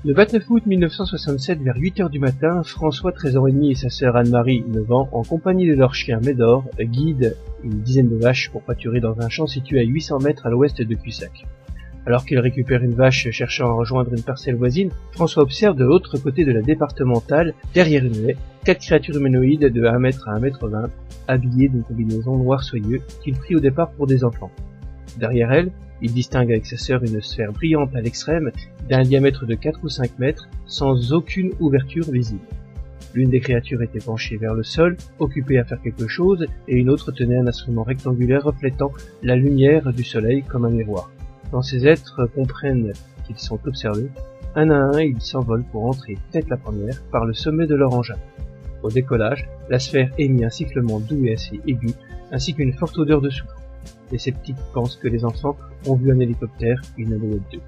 Le 29 août 1967, vers 8 heures du matin, François, 13 ans et demi, et sa sœur Anne-Marie, 9 ans, en compagnie de leur chien Médor, guident une dizaine de vaches pour pâturer dans un champ situé à 800 mètres à l'ouest de Cussac. Alors qu'ils récupèrent une vache cherchant à rejoindre une parcelle voisine, François observe de l'autre côté de la départementale, derrière une haie, 4 créatures humanoïdes de 1 mètre à 1 mètre 20, habillées d'une combinaison noir soyeux qu'il prit au départ pour des enfants. Derrière elles, il distingue avec sa sœur une sphère brillante à l'extrême, d'un diamètre de 4 ou 5 mètres, sans aucune ouverture visible. L'une des créatures était penchée vers le sol, occupée à faire quelque chose, et une autre tenait un instrument rectangulaire reflétant la lumière du soleil comme un miroir. Quand ces êtres comprennent qu'ils sont observés, un à un ils s'envolent pour entrer tête la première par le sommet de leur engin. Au décollage, la sphère émit un sifflement doux et assez aigu, ainsi qu'une forte odeur de soufre. Les sceptiques pensent que les enfants ont vu un hélicoptère, une alouette 2.